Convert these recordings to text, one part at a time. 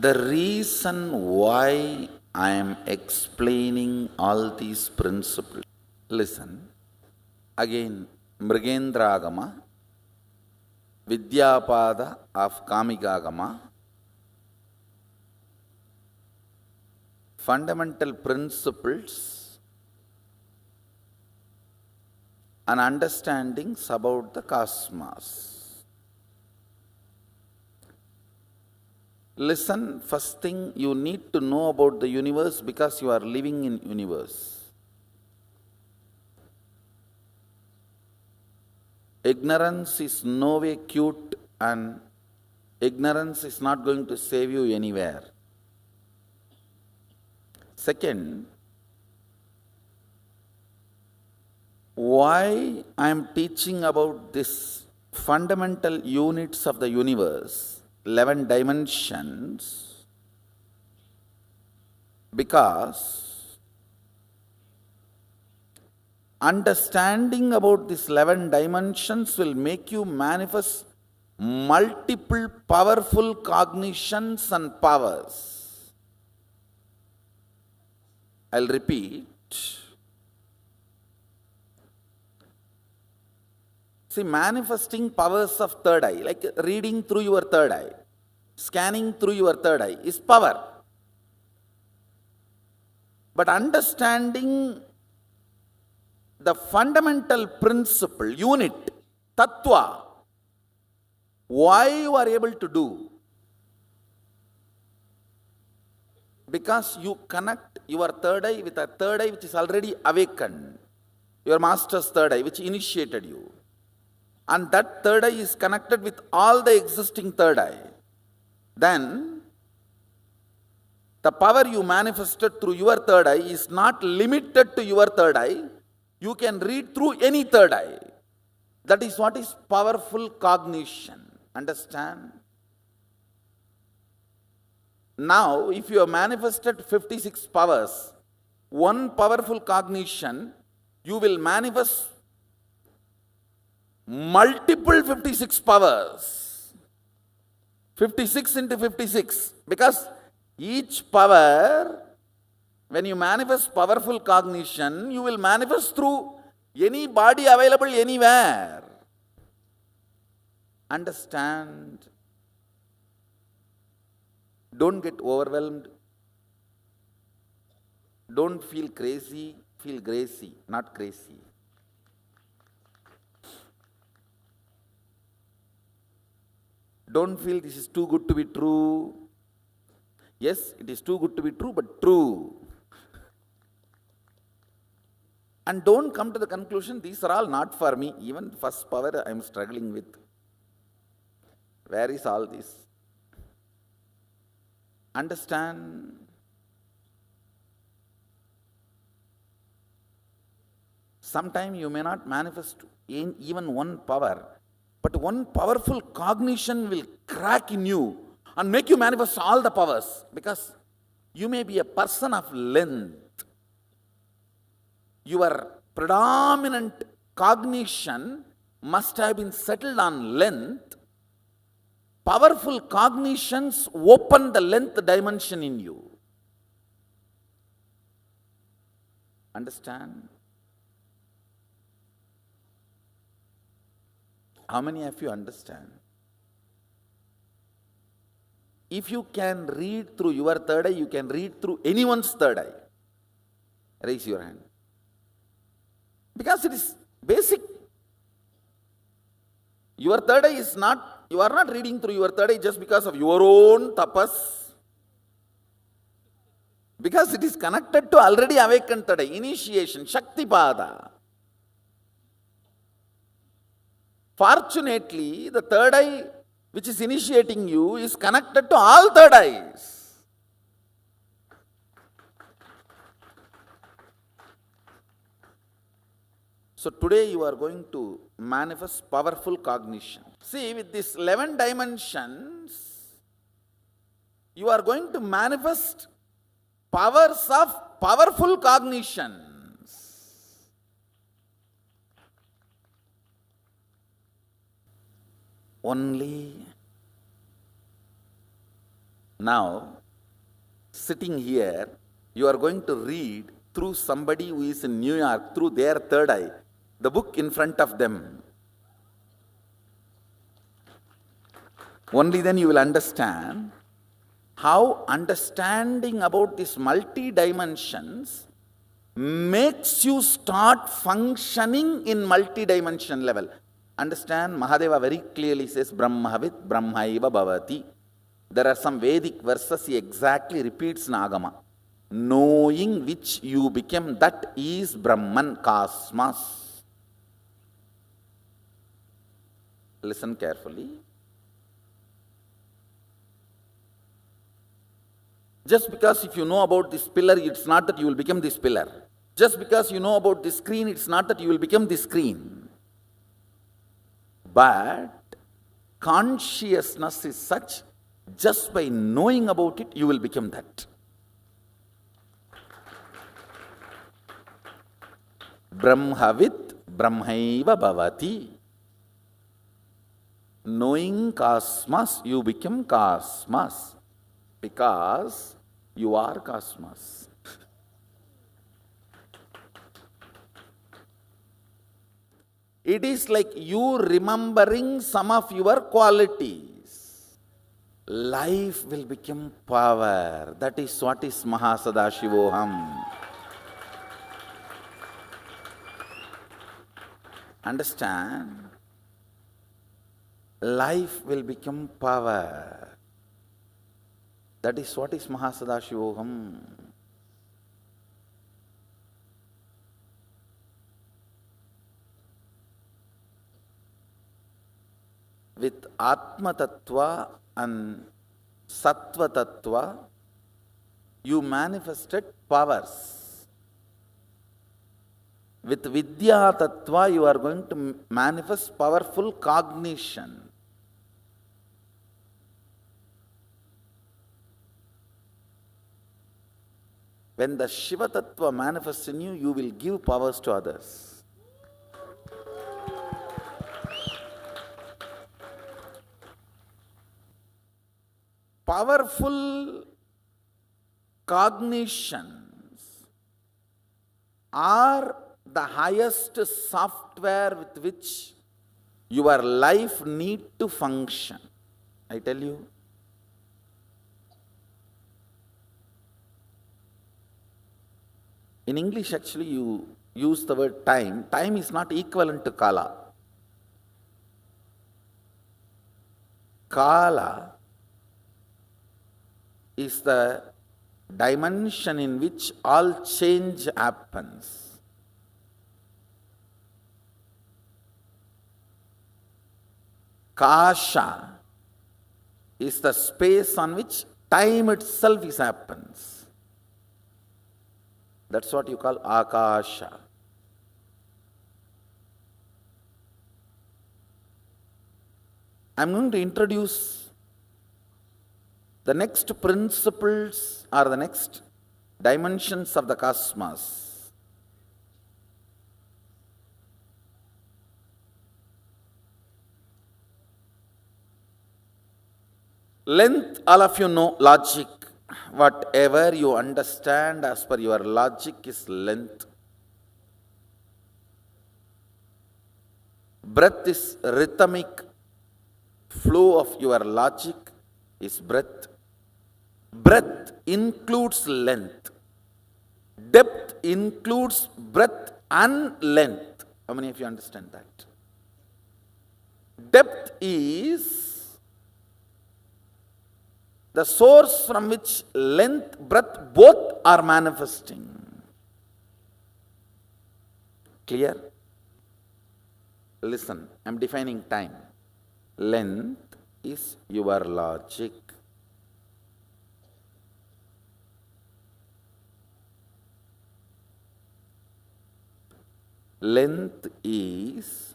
The reason why I am explaining all these principles, listen, again, Mrigendragama, Vidyapada of Kamikagama, fundamental principles and understandings about the cosmos. Listen, first thing you need to know about the universe because you are living in universe. Ignorance is no way cute and ignorance is not going to save you anywhere. Second, why I am teaching about this fundamental units of the universe, 11 dimensions, because understanding about these 11 dimensions will make you manifest multiple powerful cognitions and powers. I'll repeat. See, manifesting powers of third eye, like reading through your third eye, scanning through your third eye, is power. But understanding the fundamental principle, unit, tattva, why you are able to do? Because you connect your third eye with a third eye which is already awakened, your master's third eye which initiated you. And that third eye is connected with all the existing third eye. Then, the power you manifested through your third eye is not limited to your third eye. You can read through any third eye. That is what is powerful cognition. Understand? Now, if you have manifested 56 powers, one powerful cognition, you will manifest multiple 56 powers. 56 into 56. Because each power, when you manifest powerful cognition, you will manifest through any body available anywhere. Understand? Don't get overwhelmed. Don't feel crazy. Feel gracie, not crazy. Don't feel this is too good to be true. Yes, it is too good to be true, but true. And don't come to the conclusion, these are all not for me. Even first power I am struggling with. Where is all this? Understand? Sometimes you may not manifest in even one power, but one powerful cognition will crack in you and make you manifest all the powers, because you may be a person of length. Your predominant cognition must have been settled on length. Powerful cognitions open the length dimension in you. Understand? How many of you understand? If you can read through your third eye, you can read through anyone's third eye. Raise your hand. Because it is basic. Your third eye is not, you are not reading through your third eye just because of your own tapas. Because it is connected to already awakened third eye, initiation, Shaktipada. Fortunately, the third eye which is initiating you is connected to all third eyes. So today you are going to manifest powerful cognition. See, with these 11 dimensions, you are going to manifest powers of powerful cognitions. Only now, sitting here, you are going to read through somebody who is in New York, through their third eye, the book in front of them. Only then you will understand how understanding about these multi-dimensions makes you start functioning in multi-dimension level. Understand, Mahadeva very clearly says, Brahmavit Brahmaiva Bhavati. There are some Vedic verses he exactly repeats in Agama. Knowing which you became, that is Brahman, cosmos. Listen carefully. Just because if you know about this pillar, it's not that you will become this pillar. Just because you know about this screen, it's not that you will become this screen. But consciousness is such, just by knowing about it, you will become that. Brahmavit Brahmaiva Bhavati. Knowing cosmos, you become cosmos. Because you are cosmos. It is like you remembering some of your qualities. Life will become power. That is what is Mahasadashivoham. Understand? Life will become power. That is what is Mahasadashivoham. With Atma Tattva and Sattva Tattva, you manifested powers. With Vidya Tattva, you are going to manifest powerful cognition. When the Shiva Tattva manifests in you, you will give powers to others. Powerful cognitions are the highest software with which your life need to function. I tell you. In English, actually, you use the word time. Time is not equivalent to Kala. Kala is the dimension in which all change happens. Kasha is the space on which time itself happens. That's what you call Akasha. I'm going to introduce the next principles or the next dimensions of the cosmos. Length, all of you know logic. Whatever you understand as per your logic is length. Breath is rhythmic flow of your logic is breath. Breadth includes length. Depth includes breadth and length. How many of you understand that? Depth is the source from which length, breadth, both are manifesting. Clear? Listen, I am defining time. Length is your logic. Length is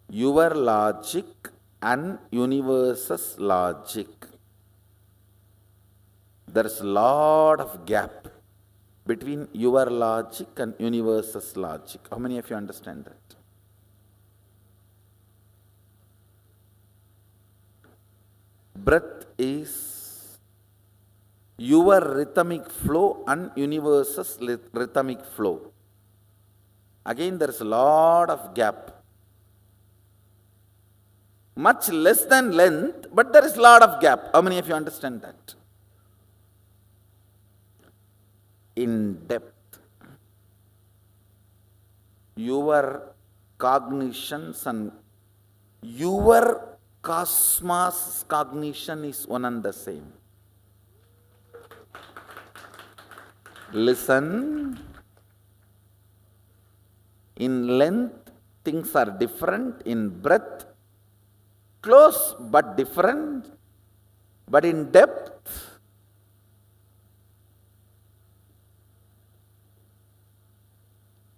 your logic and universe's logic. There is a lot of gap between your logic and universe's logic. How many of you understand that? Breath is your rhythmic flow and universe's rhythmic flow. Again, there is a lot of gap. Much less than length, but there is a lot of gap. How many of you understand that? In depth, your cognitions and your cosmos cognition is one and the same. Listen. In length, things are different. In breadth, close but different. But in depth,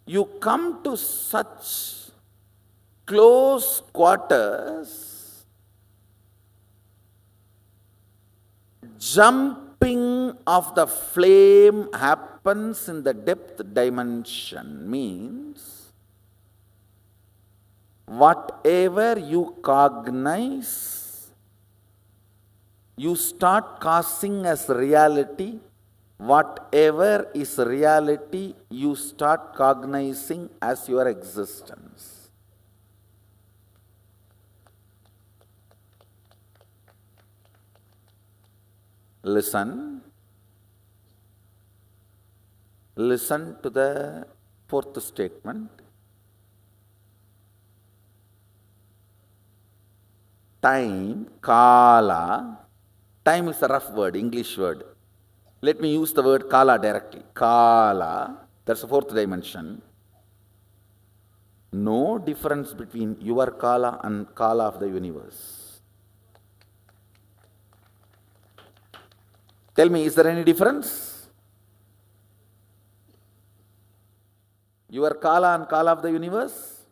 you come to such close quarters, jumping of the flame happens in the depth dimension, means whatever you cognize, you start causing as reality. Whatever is reality, you start cognizing as your existence. Listen. Listen to the fourth statement. Time, kala. Time is a rough word, English word. Let me use the word kala directly. Kala, that's the fourth dimension. No difference between your kala and kala of the universe. Tell me, is there any difference? Your kala and kala of the universe?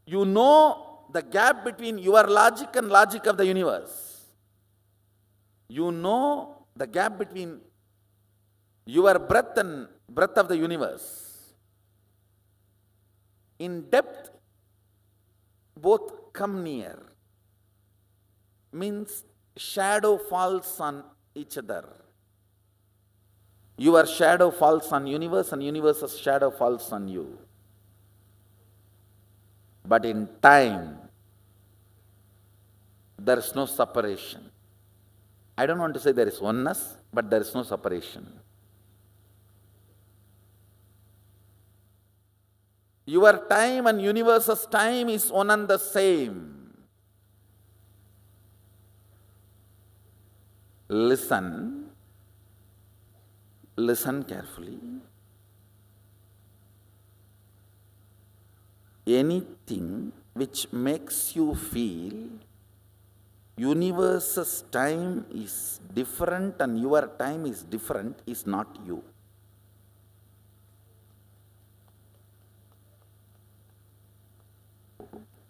You know the gap between your logic and logic of the universe. You know the gap between your breath and breath of the universe. In depth, both come near. Means shadow falls on each other. Your shadow falls on universe and universe's shadow falls on you. But in time, there is no separation. I don't want to say there is oneness, but there is no separation. Your time and universe's time is one and the same. Listen. Listen carefully. Anything which makes you feel universe's time is different and your time is different is not you.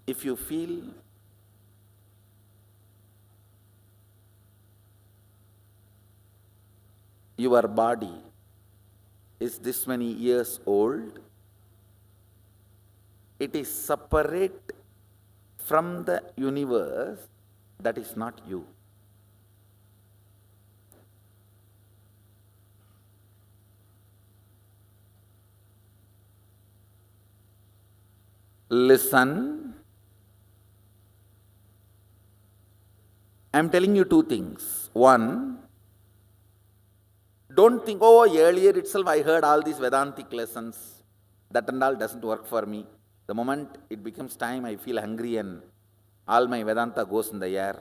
If you feel your body is this many years old, it is separate from the universe, that is not you. Listen. I am telling you two things. One, don't think, oh, earlier itself I heard all these Vedantic lessons. That and all doesn't work for me. The moment it becomes time, I feel hungry and all my Vedanta goes in the air.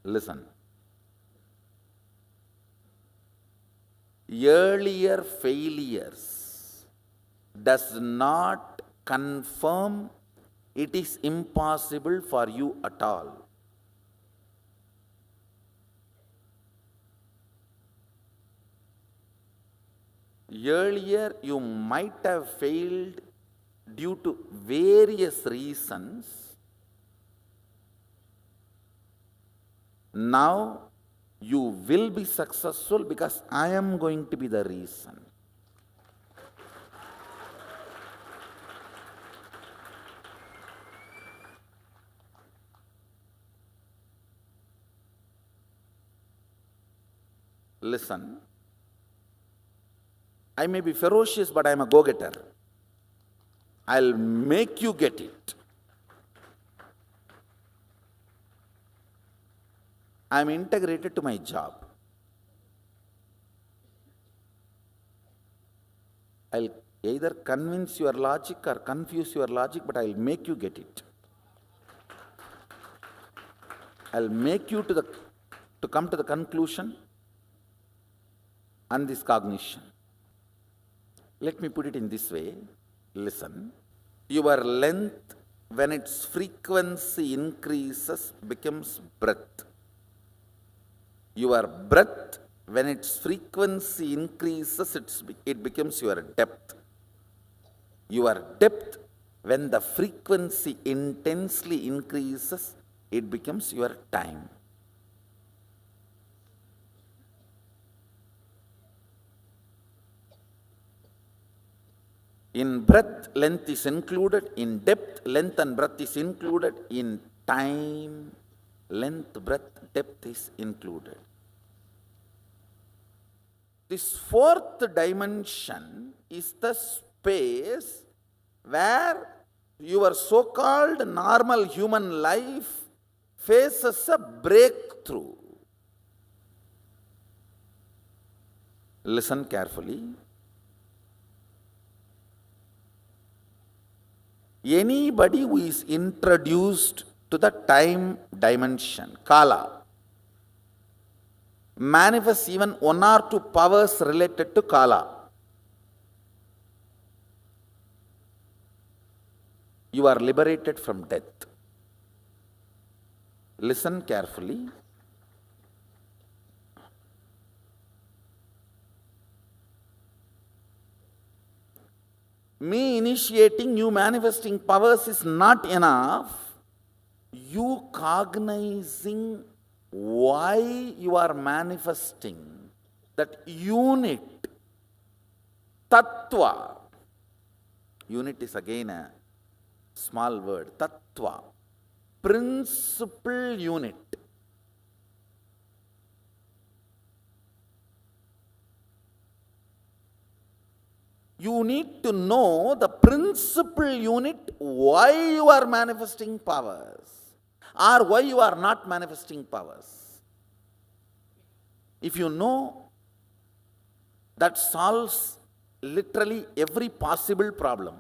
Listen. Earlier failures does not confirm it is impossible for you at all. Earlier you might have failed due to various reasons. Now you will be successful because I am going to be the reason. Listen, I may be ferocious, but I am a go-getter. I'll make you get it. I am integrated to my job. I'll either convince your logic or confuse your logic, but I'll make you get it. I'll make you to come to the conclusion and this cognition. Let me put it in this way. Listen, your length, when its frequency increases, becomes breadth. Your breadth, when its frequency increases, it becomes your depth. Your depth, when the frequency intensely increases, it becomes your time. In breadth, length is included. In depth, length and breadth is included. In time, length, breadth, depth is included. This fourth dimension is the space where your so-called normal human life faces a breakthrough. Listen carefully. Anybody who is introduced to the time dimension, Kala, manifests even one or two powers related to Kala. You are liberated from death. Listen carefully. Me initiating you manifesting powers is not enough. You cognizing why you are manifesting that unit, tattva. Unit is again a small word, tattva, principal unit. You need to know the principal unit, why you are manifesting powers or why you are not manifesting powers. If you know, that solves literally every possible problem.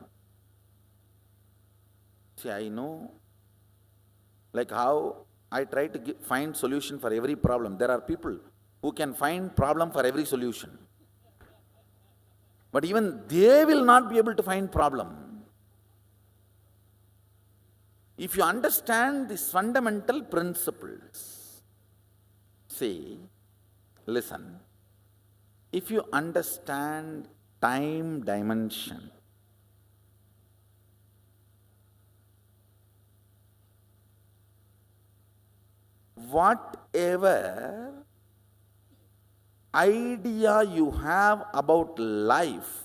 See, I know, like how I try to find solution for every problem. There are people who can find problem for every solution. But even they will not be able to find problem. If you understand these fundamental principles, see, listen, if you understand time dimension, whatever idea you have about life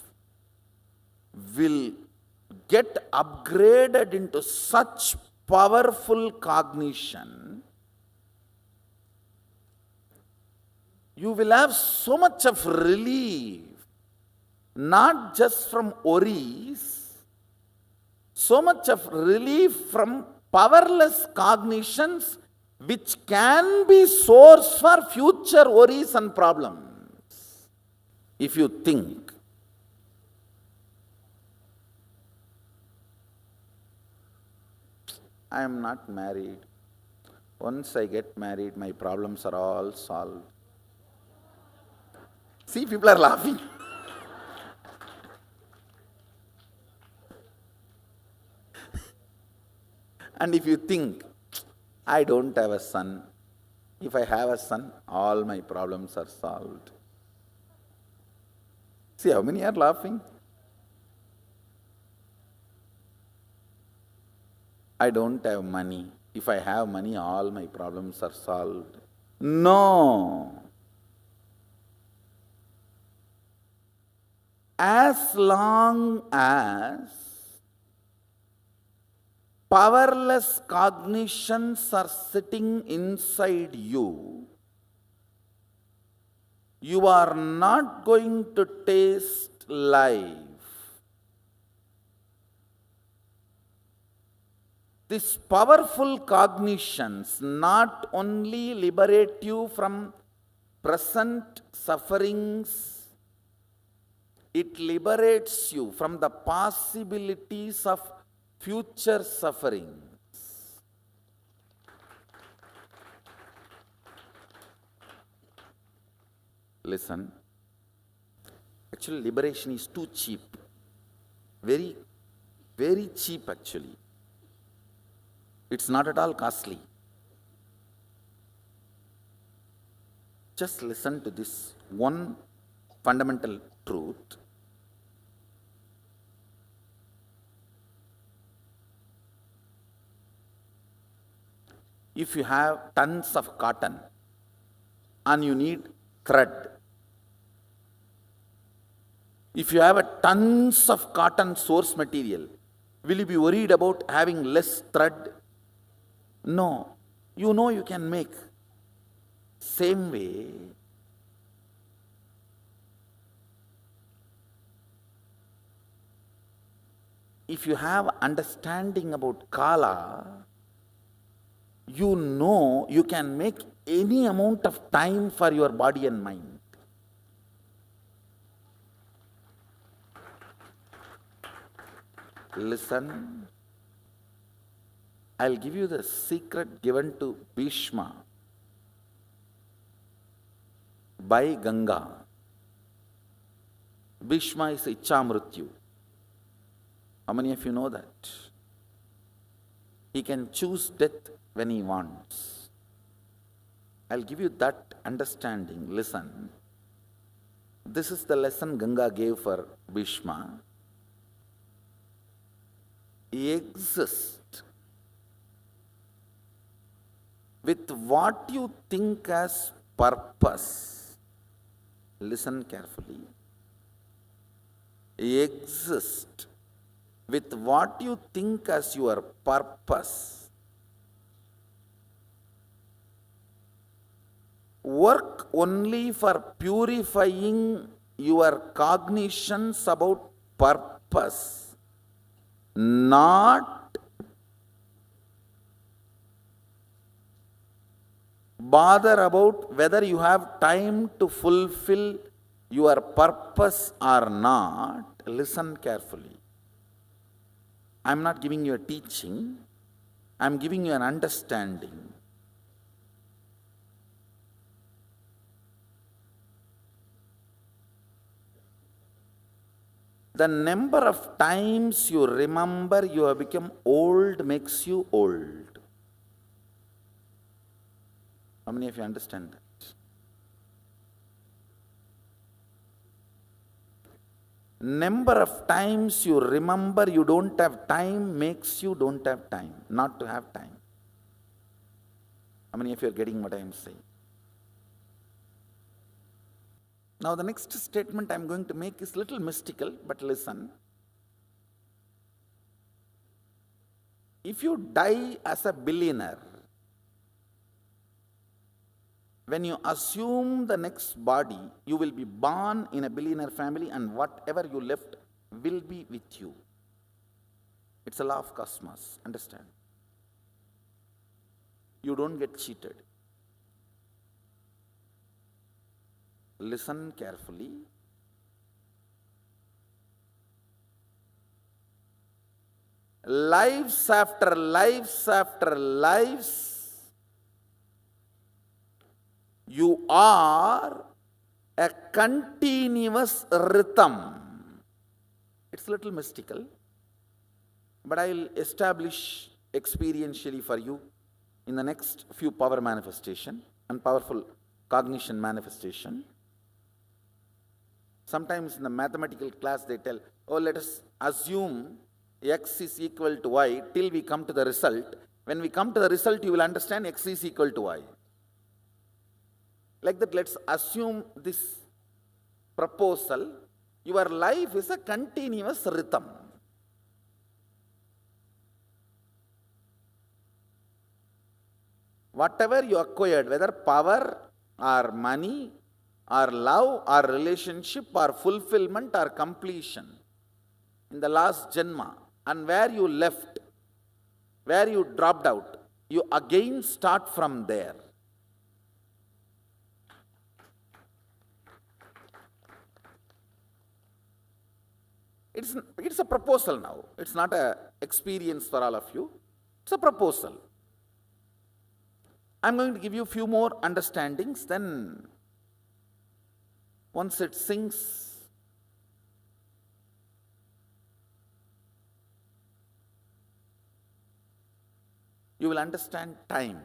will get upgraded into such powerful cognition. You will have so much of relief, not just from worries, so much of relief from powerless cognitions which can be source for future worries and problems. If you think, I am not married. Once I get married, my problems are all solved. See, people are laughing. And if you think, I don't have a son. If I have a son, all my problems are solved. See how many are laughing? I don't have money. If I have money, all my problems are solved. No. As long as powerless cognitions are sitting inside you, you are not going to taste life. These powerful cognitions not only liberate you from present sufferings, it liberates you from the possibilities of future suffering. Listen, actually liberation is too cheap. Very, very cheap actually. It's not at all costly. Just listen to this one fundamental truth. If you have tons of cotton and you need thread, if you have a tons of cotton source material, will you be worried about having less thread? No. You know you can make. Same way, if you have understanding about Kala, you know you can make any amount of time for your body and mind. Listen, I'll give you the secret given to Bhishma by Ganga. Bhishma is Ichamrityu. How many of you know that? He can choose death when he wants. I'll give you that understanding. Listen, this is the lesson Ganga gave for Bhishma. Exist with what you think as purpose. Listen carefully. Exist with what you think as your purpose. Work only for purifying your cognitions about purpose, not bother about whether you have time to fulfill your purpose or not. Listen carefully. I am not giving you a teaching, I am giving you an understanding. The number of times you remember you have become old makes you old. How many of you understand that? Number of times you remember you don't have time makes you don't have time, not to have time. How many of you are getting what I am saying? Now the next statement I am going to make is a little mystical, but listen. If you die as a billionaire, when you assume the next body, you will be born in a billionaire family and whatever you left will be with you. It's a law of cosmos, understand? You don't get cheated. Listen carefully. Lives after lives after lives, you are a continuous rhythm. It's a little mystical, but I will establish experientially for you in the next few power manifestation and powerful cognition manifestation. Sometimes in the mathematical class they tell, oh, let us assume x is equal to y till we come to the result. When we come to the result, you will understand x is equal to y. Like that, let's assume this proposal. Your life is a continuous rhythm. Whatever you acquired, whether power or money or love, or relationship, or fulfillment, or completion in the last Janma, and where you left, where you dropped out, you again start from there. It's a proposal now. It's not an experience for all of you. It's a proposal. I'm going to give you a few more understandings, then once it sinks, you will understand time.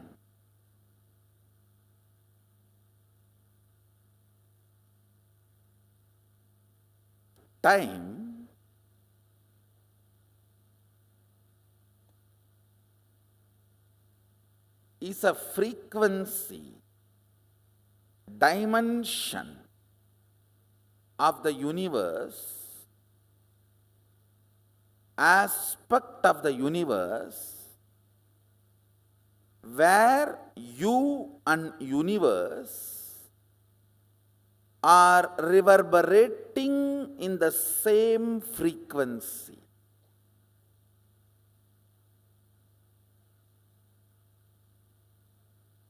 Time is a frequency, dimension of the universe, aspect of the universe, where you and universe are reverberating in the same frequency.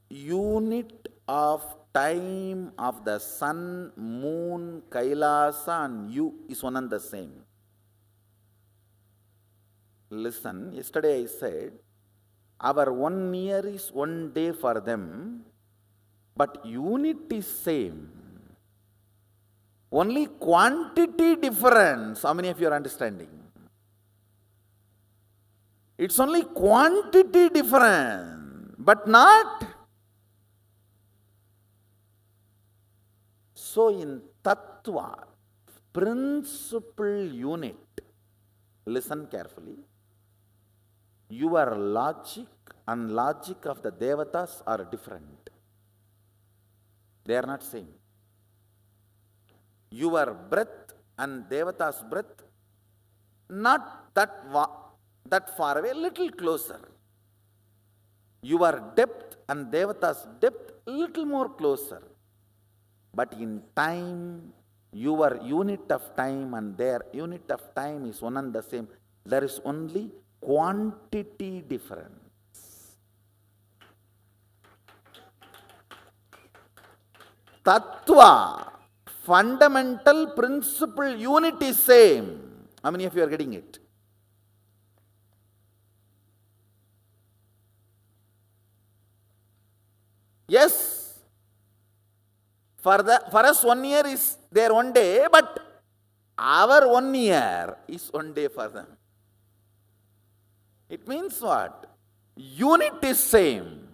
Unit of time of the sun, moon, Kailasa and you is one and the same. Listen, yesterday I said, our 1 year is 1 day for them, but unit is same. Only quantity difference. How many of you are understanding? It's only quantity difference, but not. So in Tattva, principal unit, listen carefully, your logic and logic of the Devatas are different. They are not same. Your breath and Devata's breath, not that far away, little closer. Your depth and Devata's depth, little more closer. But in time, your unit of time and their unit of time is one and the same. There is only quantity difference. Tattva, fundamental principle unit is same. How many of you are getting it? Yes. For us 1 year is their 1 day, but our 1 year is 1 day for them. It means what? Unit is same.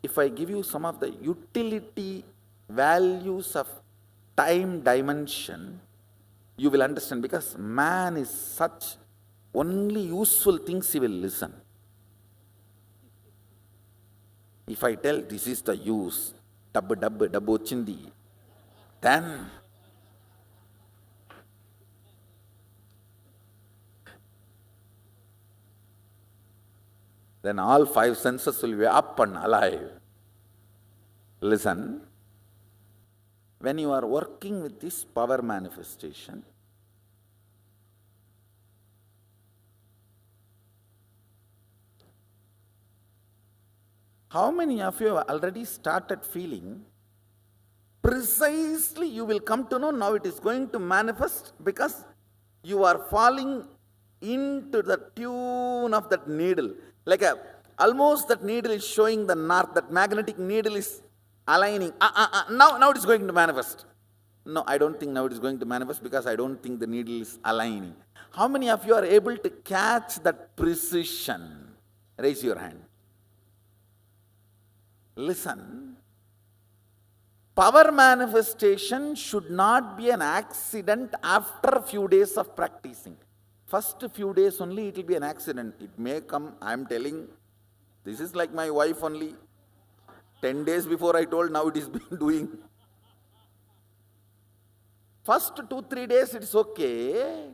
If I give you some of the utility values of time dimension, you will understand, because man is such, only useful things he will listen. If I tell this is the use, dabbu ochindi, then all 5 senses will be up and alive. Listen, when you are working with this power manifestation, how many of you have already started feeling precisely you will come to know now it is going to manifest, because you are falling into the tune of that needle. Like almost that needle is showing the north, that magnetic needle is aligning. Now it is going to manifest. No, I don't think now it is going to manifest, because I don't think the needle is aligning. How many of you are able to catch that precision? Raise your hand. Listen, power manifestation should not be an accident after a few days of practicing. First few days only it will be an accident. It may come, I am telling, this is like my wife only. 10 days before I told, now it is been doing. First 2-3 days it is okay.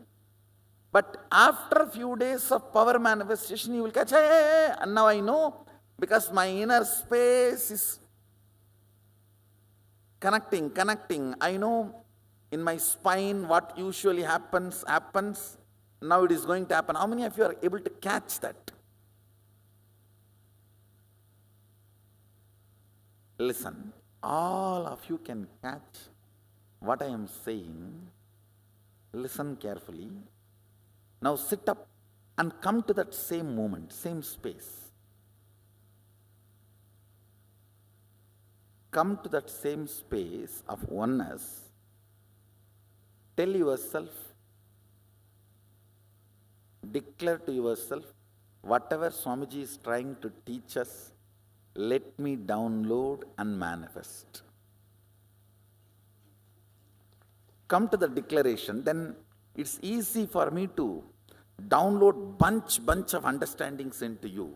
But after a few days of power manifestation, you will catch, hey, and now I know, because my inner space is connecting. I know in my spine what usually happens. Now it is going to happen. How many of you are able to catch that? Listen, all of you can catch what I am saying. Listen carefully. Now sit up and come to that same moment, same space. Come to that same space of oneness. Tell yourself, declare to yourself, whatever Swamiji is trying to teach us, let me download and manifest. Come to the declaration, then it's easy for me to download bunch of understandings into you.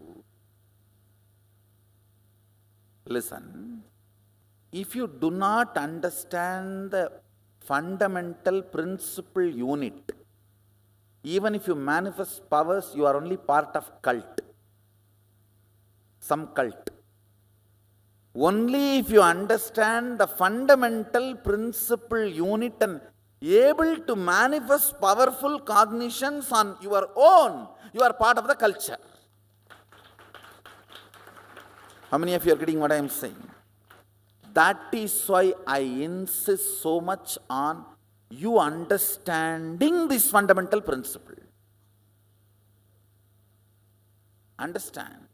Listen, if you do not understand the fundamental principle unit, even if you manifest powers, you are only part of cult. Some cult. Only if you understand the fundamental principle unit and able to manifest powerful cognitions on your own, you are part of the culture. How many of you are getting what I am saying? That is why I insist so much on you understanding this fundamental principle. Understand.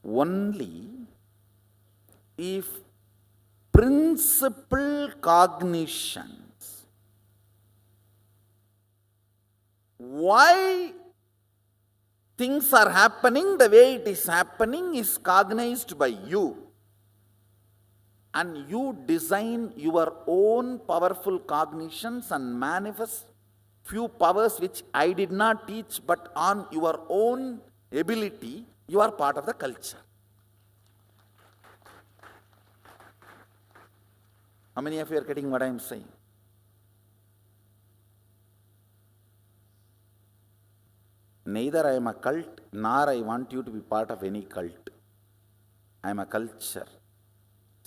Only if principle cognitions, why things are happening the way it is happening, is cognized by you, and you design your own powerful cognitions and manifest few powers which I did not teach, but on your own ability, you are part of the culture. How many of you are getting what I am saying? Neither I am a cult, nor I want you to be part of any cult. I am a culture.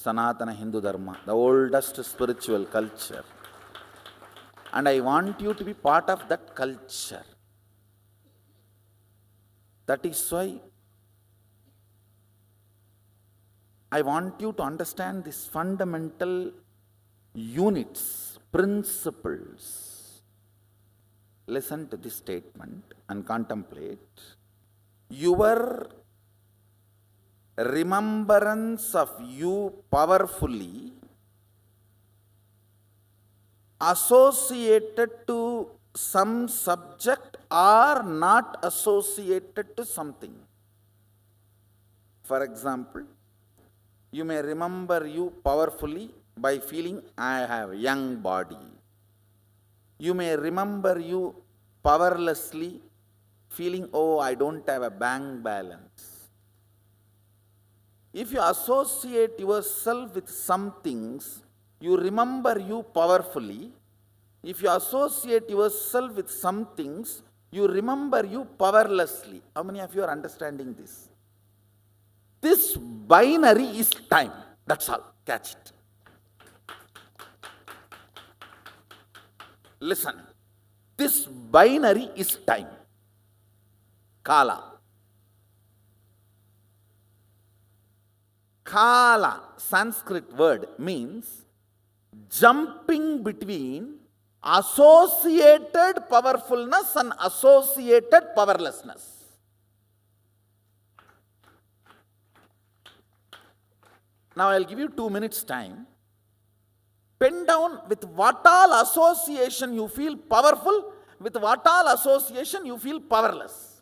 Sanatana Hindu Dharma, the oldest spiritual culture. And I want you to be part of that culture. That is why I want you to understand these fundamental units, principles. Listen to this statement and contemplate. Your remembrance of you powerfully associated to some subject or not associated to something. For example, you may remember you powerfully by feeling I have a young body. You may remember you powerlessly feeling, oh, I don't have a bank balance. If you associate yourself with some things, you remember you powerfully. If you associate yourself with some things, you remember you powerlessly. How many of you are understanding this? This binary is time. That's all. Catch it. Listen. This binary is time. Kala. Kala, Sanskrit word, means jumping between associated powerfulness and associated powerlessness. Now I'll give you 2 minutes time. Pen down with what all association you feel powerful, with what all association you feel powerless.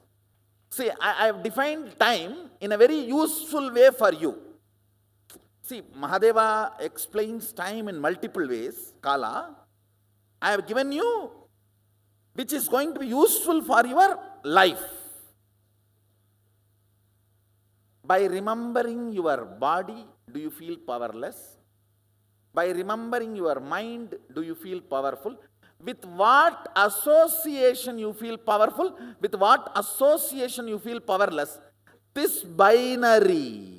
See, I have defined time in a very useful way for you. See, Mahadeva explains time in multiple ways, Kala. I have given you which is going to be useful for your life. By remembering your body, do you feel powerless? By remembering your mind, do you feel powerful? With what association you feel powerful? With what association you feel powerless? This binary,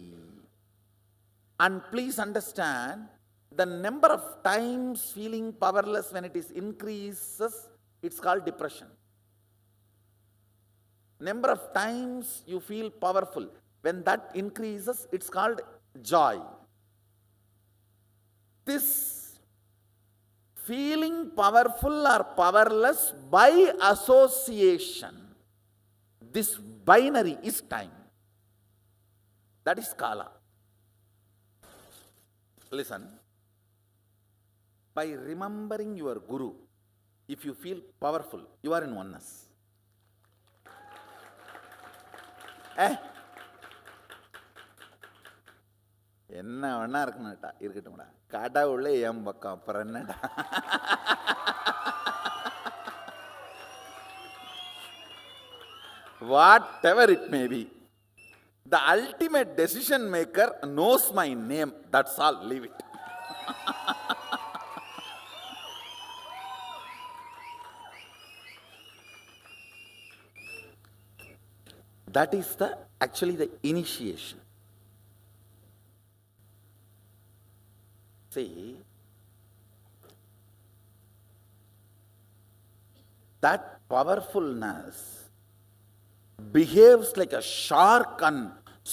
and please understand, the number of times feeling powerless when it is increases, it's called depression. Number of times you feel powerful, when that increases, it's called joy. This feeling powerful or powerless by association, this binary is time. That is kala. Listen, by remembering your guru, if you feel powerful, you are in oneness. என்ன வேணா இருக்கணும்டா, இருக்கட்டும்டா, கடவுளே என் பக்கம், அப்புறம் என்னடா. Whatever it may be, the ultimate decision maker knows my name. That's all. Leave it. That is actually the initiation. See, that powerfulness behaves like a shark and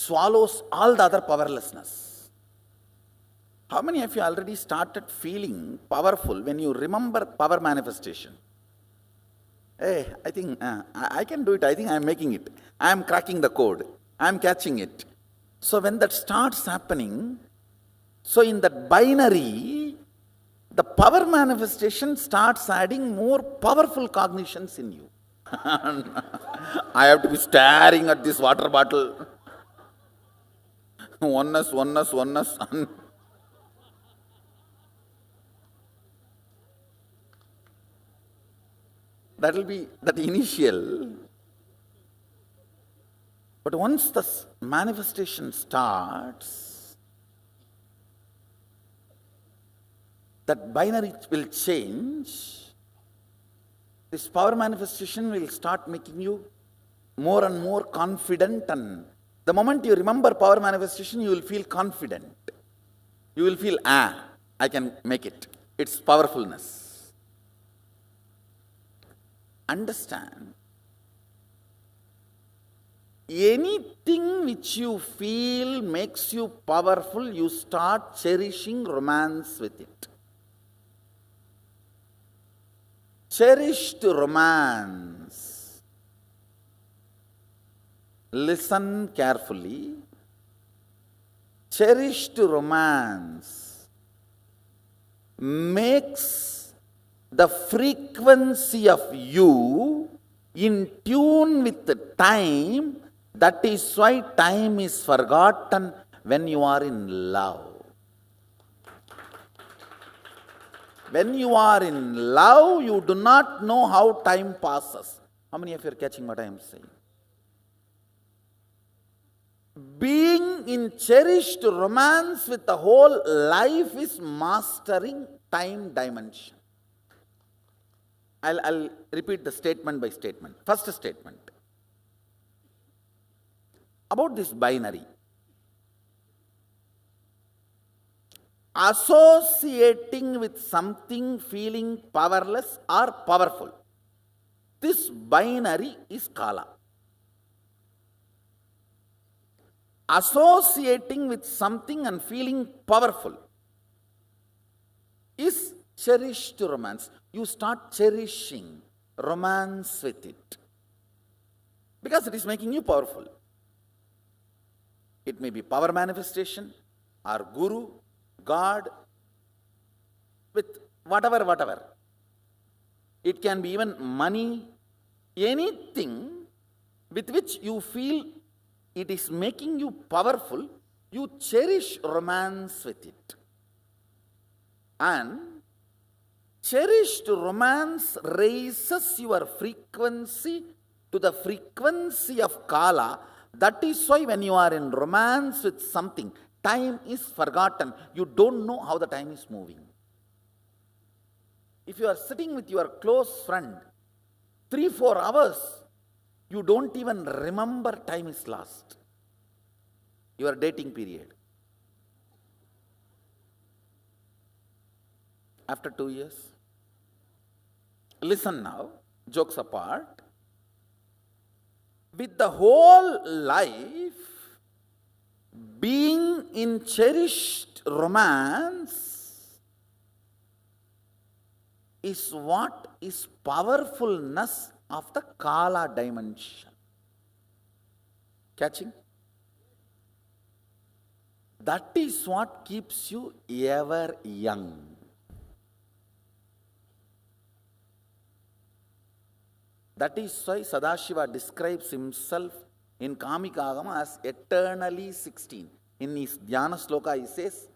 swallows all the other powerlessness. How many of you already started feeling powerful when you remember power manifestation? Hey, I think I can do it. I think I am making it. I am cracking the code. I am catching it. So when that starts happening, so in that binary, the power manifestation starts adding more powerful cognitions in you. I have to be staring at this water bottle. Oneness. That will be that initial. But once the manifestation starts, that binary will change. This power manifestation will start making you more and more confident, and the moment you remember power manifestation, you will feel confident. You will feel, I can make it. It's powerfulness. Understand, anything which you feel makes you powerful, you start cherishing romance with it. Cherished romance. Listen carefully. Cherished romance makes the frequency of you in tune with the time. That is why time is forgotten when you are in love. When you are in love, you do not know how time passes. How many of you are catching what I am saying? Being in cherished romance with the whole life is mastering time dimension. I'll repeat the statement by statement. First statement about this binary. Associating with something feeling powerless or powerful. This binary is kala. Associating with something and feeling powerful is cherished romance. You start cherishing romance with it because it is making you powerful. It may be power manifestation or guru, God, with whatever. It can be even money, anything with which you feel it is making you powerful, you cherish romance with it. And cherished romance raises your frequency to the frequency of kala. That is why when you are in romance with something, time is forgotten. You don't know how the time is moving. If you are sitting with your close friend 3-4 hours, you don't even remember time is lost. your dating period. After 2 years, listen now, jokes apart, with the whole life being in cherished romance is what is powerfulness of the Kala dimension. Catching? That is what keeps you ever young. That is why Sadashiva describes himself in Kamika Agama as eternally 16. In his Dhyana Sloka he says,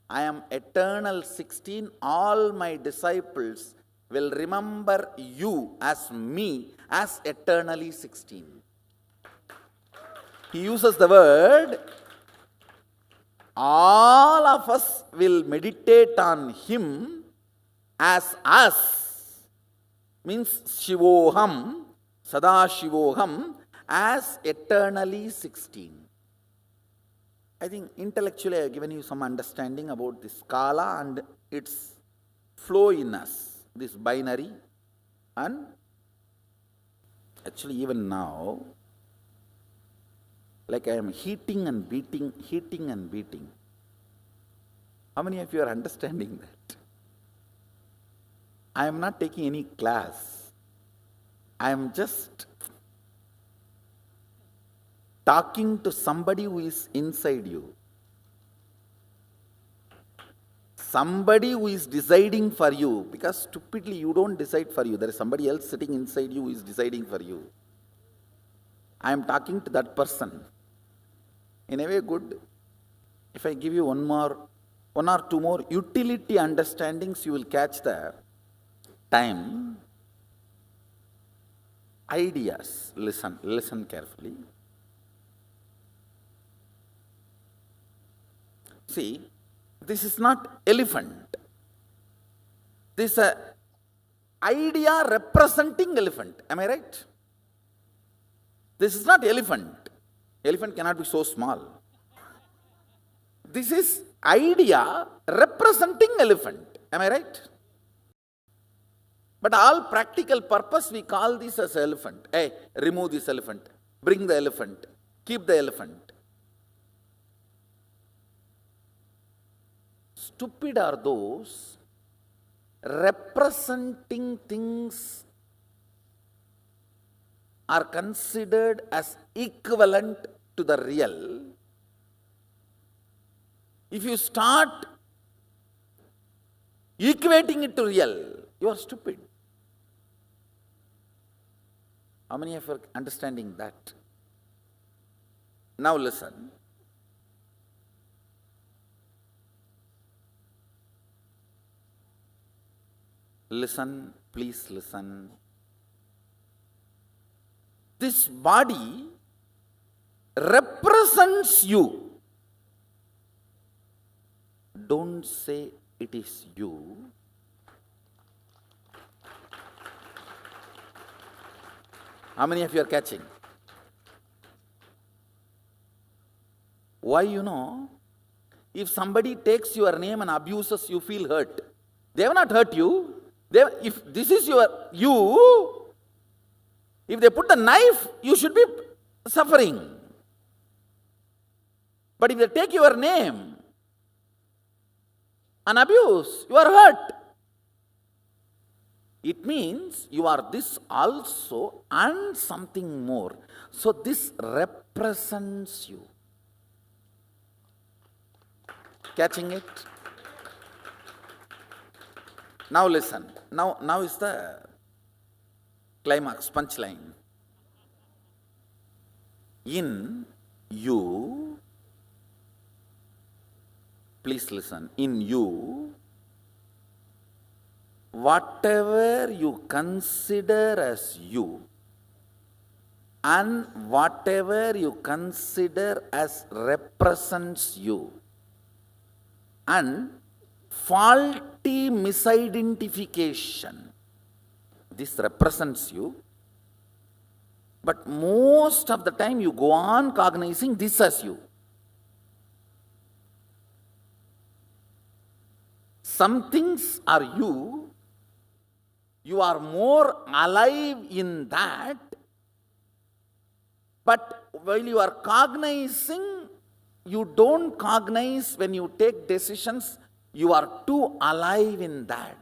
I am eternal 16, all my disciples will remember you as me as eternally 16. He uses the word, all of us will meditate on him as us. Means Shivoham, Sadashivoham, as eternally 16. I think intellectually I have given you some understanding about this Kala and its flow in us, this binary. And actually even now, like I am heating and beating. How many of you are understanding that? I am not taking any class. I am just talking to somebody who is inside you. Somebody who is deciding for you. Because stupidly you don't decide for you. There is somebody else sitting inside you who is deciding for you. I am talking to that person. In a way, good. If I give you one or two more utility understandings, you will catch the time. Ideas. Listen carefully. See, this is not elephant. This is an idea representing elephant. Am I right? This is not elephant. Elephant cannot be so small. This is idea representing elephant. Am I right? But all practical purpose we call this as elephant. Hey, remove this elephant. Bring the elephant. Keep the elephant. Stupid are those representing things are considered as equivalent to the real. If you start equating it to real, you are stupid. How many of you are understanding that? Now listen. Listen, please listen. This body represents you. Don't say it is you. How many of you are catching? Why, if somebody takes your name and abuses, you feel hurt. They have not hurt you. If this is you, if they put the knife, you should be suffering. But if they take your name and abuse, you are hurt. It means you are this also and something more. So this represents you. Catching it? Now listen. Now is the climax, punchline. In you, please listen, in you, whatever you consider as you and whatever you consider as represents you and faulty misidentification, this represents you, but most of the time you go on cognizing this as you. some things are you, you are more alive in that, but while you are cognizing, you don't cognize when you take decisions, you are too alive in that.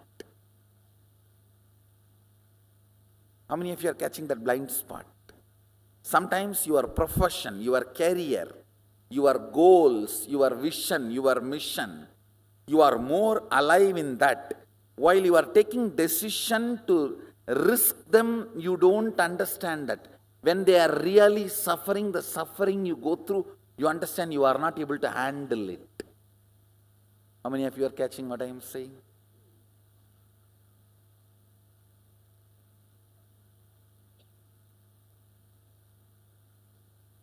How many of you are catching that blind spot? Sometimes your profession, your career, your goals, your vision, your mission, you are more alive in that. While you are taking decision to risk them, you don't understand that. When they are really suffering, the suffering you go through, you understand you are not able to handle it. How many of you are catching what I am saying?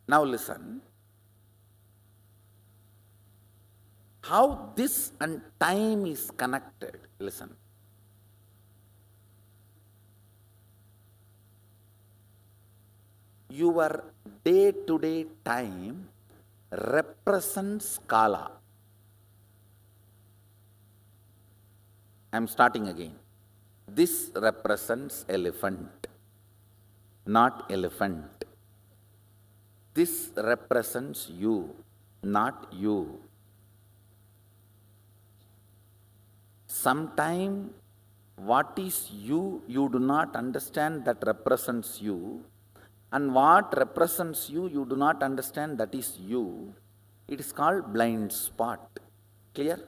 Now listen. How this and time is connected. Listen. Your day-to-day time represents Kala. I am starting again. This represents elephant, not elephant. This represents you, not you. Sometime what is you, you do not understand that represents you. And what represents you, you do not understand that is you. It is called blind spot. Clear?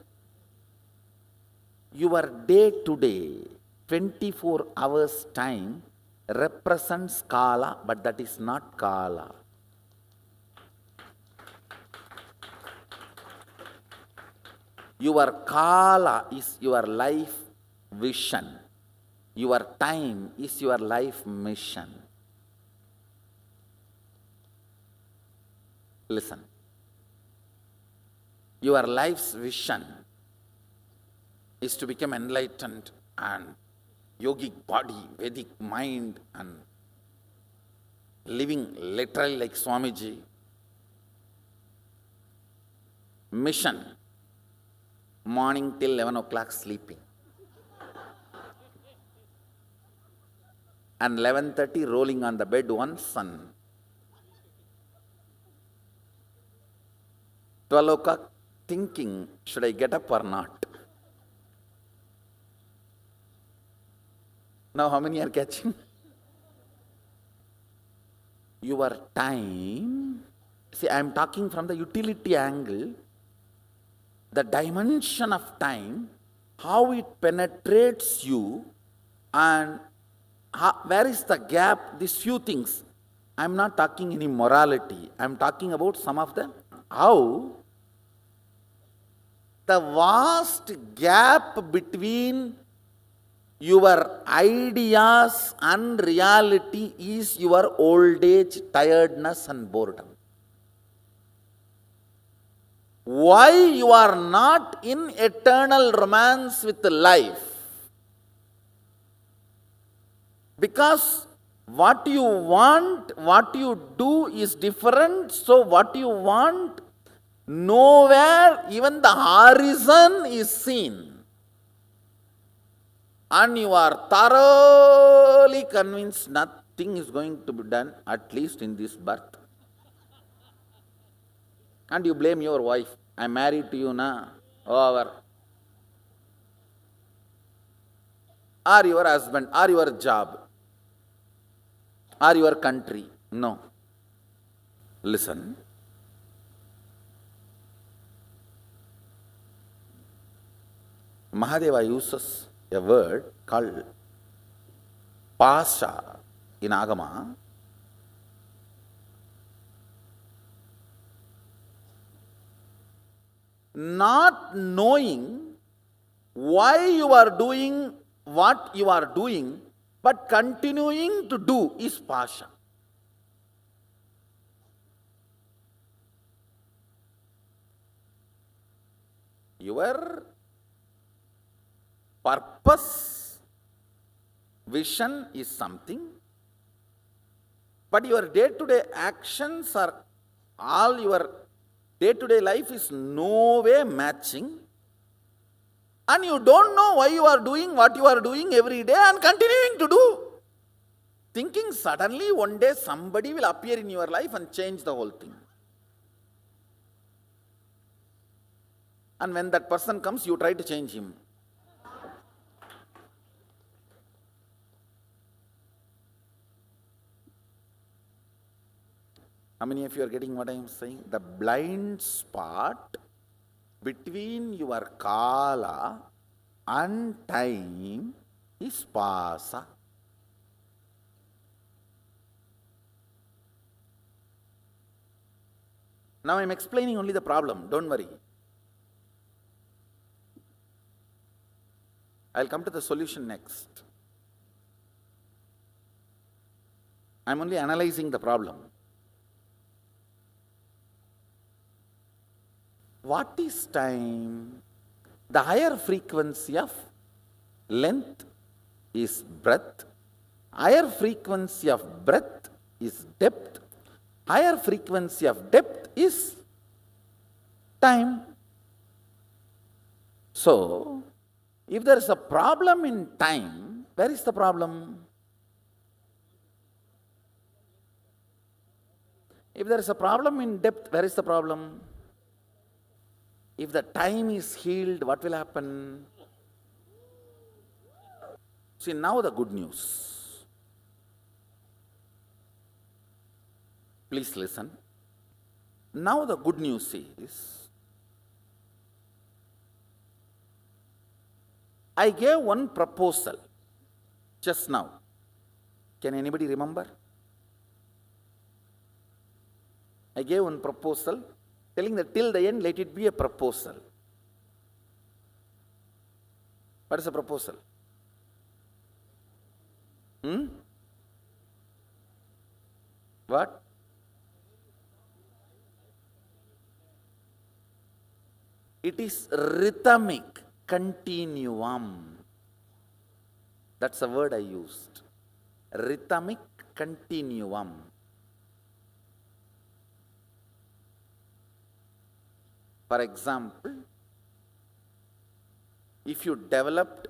Your day-to-day, 24 hours time represents Kala, but that is not Kala. Your Kala is your life vision. Your time is your life mission. Listen. Your life's vision is to become enlightened and yogic body, Vedic mind, and living literally like Swamiji. Mission. Morning till 11 o'clock sleeping. And 11:30 rolling on the bed once and 12 o'clock thinking, should I get up or not? Now how many are catching? Your time, see, I am talking from the utility angle, the dimension of time, how it penetrates you, and where is the gap, these few things. I am not talking any morality, I am talking about some of them. How the vast gap between your ideas and reality is your old age, tiredness and boredom. Why you are not in eternal romance with life? Because what you want, what you do is different. So what you want, nowhere even the horizon is seen. And you are thoroughly convinced nothing is going to be done, at least in this birth. And you blame your wife. I am married to you now. Over. Or your husband, or your job, or your country. No. Listen. Mahadeva uses a word called pasha in Agama. Not knowing why you are doing what you are doing, but continuing to do is pasha. Your purpose, vision is something, but your day-to-day actions are all your day-to-day life is no way matching. And you don't know why you are doing what you are doing every day and continuing to do. Thinking suddenly one day somebody will appear in your life and change the whole thing. And when that person comes, you try to change him. How many of you are getting what I am saying? The blind spot between your kala and time is pasa. Now I am explaining only the problem, don't worry. I will come to the solution next. I am only analyzing the problem. What is time? The higher frequency of length is breadth. Higher frequency of breadth is depth. Higher frequency of depth is time. So, if there is a problem in time, where is the problem? If there is a problem in depth, where is the problem? If the time is healed, what will happen? See, now the good news. Please listen. Now the good news is, I gave one proposal just now. Can anybody remember? I gave one proposal, telling that till the end, let it be a proposal. What is a proposal? What? It is rhythmic continuum. That's the word I used. Rhythmic continuum. For example, if you developed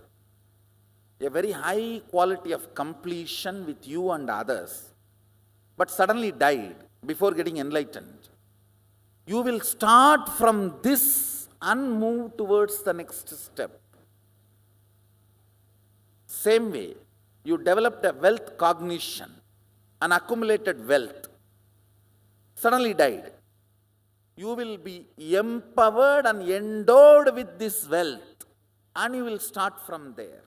a very high quality of completion with you and others, but suddenly died before getting enlightened, you will start from this and move towards the next step. Same way, you developed a wealth cognition, an accumulated wealth, suddenly died. You will be empowered and endowed with this wealth, and you will start from there.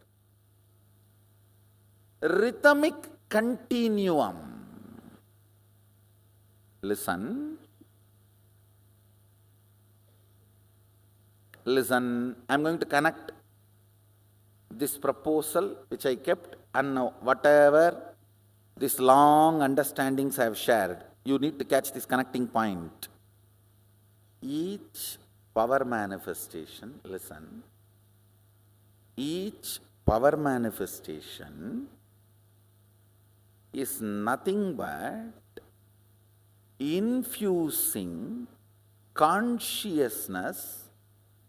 Rhythmic continuum. Listen. Listen, I am going to connect this proposal which I kept, and now whatever these long understandings I have shared, you need to catch this connecting point. Each power manifestation, listen, each power manifestation is nothing but infusing consciousness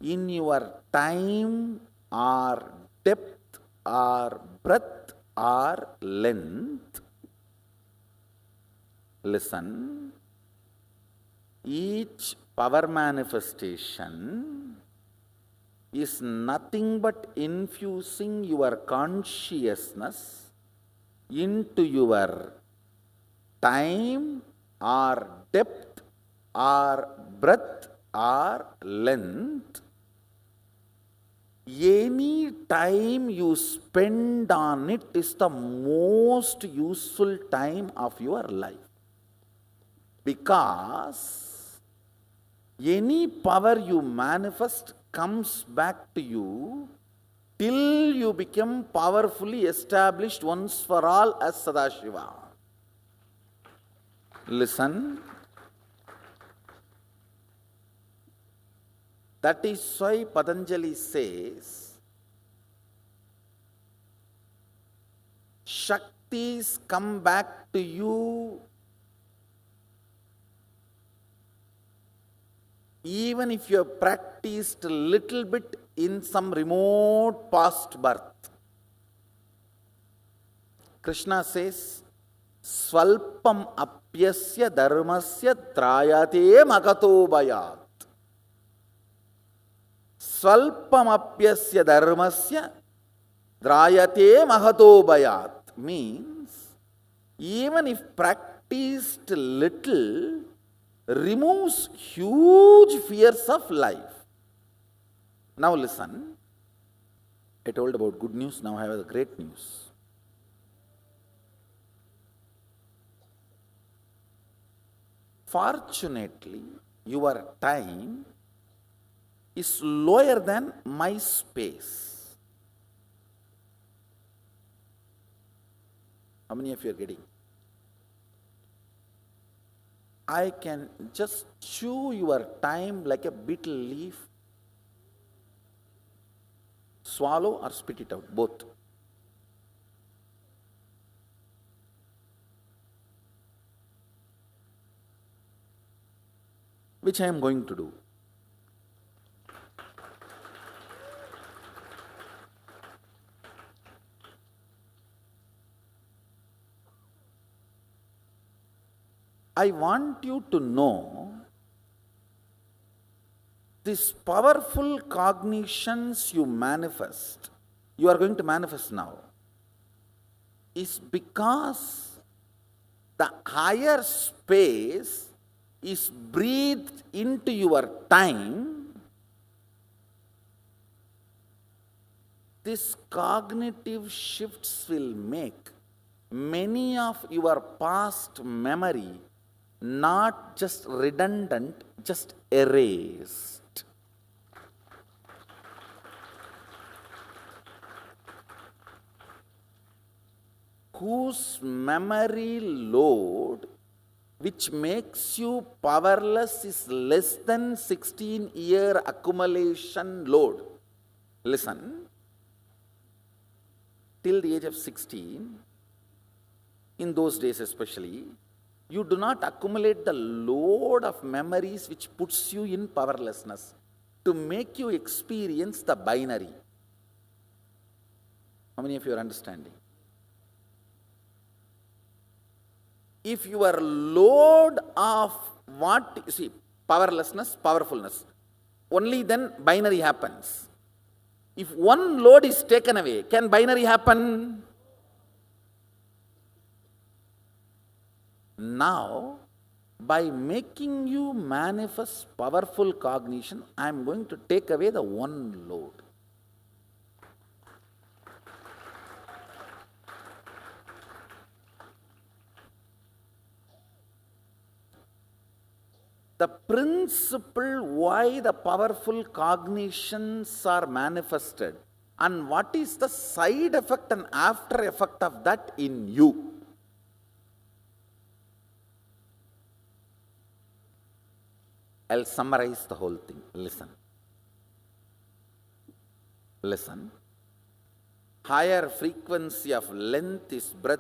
in your time or depth or breadth or length. Listen, each power manifestation is nothing but infusing your consciousness into your time or depth or breadth or length. Any time you spend on it is the most useful time of your life. Because any power you manifest comes back to you till you become powerfully established once for all as Sadashiva. Listen. That is why Patanjali says, Shaktis come back to you even if you have practiced a little bit in some remote past birth. Krishna says, Svalpam apyasya dharmasya trayate makato bayat. Svalpam apyasya dharmasya trayate mahato bayat means even if practiced little removes huge fears of life. Now listen, I told about good news, now I have the great news. Fortunately, your time is lower than my space. How many of you are getting? I can just chew your time like a betel leaf, swallow or spit it out, both. Which I am going to do. I want you to know these powerful cognitions you manifest, you are going to manifest now, is because the higher space is breathed into your time. These cognitive shifts will make many of your past memory not just redundant, just erased. Whose memory load which makes you powerless is less than 16-year accumulation load. Listen, till the age of 16, in those days especially, you do not accumulate the load of memories which puts you in powerlessness to make you experience the binary. How many of you are understanding? If your load of what, you see, powerlessness, powerfulness, only then binary happens. If one load is taken away, can binary happen? Now, by making you manifest powerful cognition, I am going to take away the one load. The principle why the powerful cognitions are manifested and what is the side effect and after effect of that in you. I'll summarize the whole thing. Listen. Listen. Higher frequency of length is breath.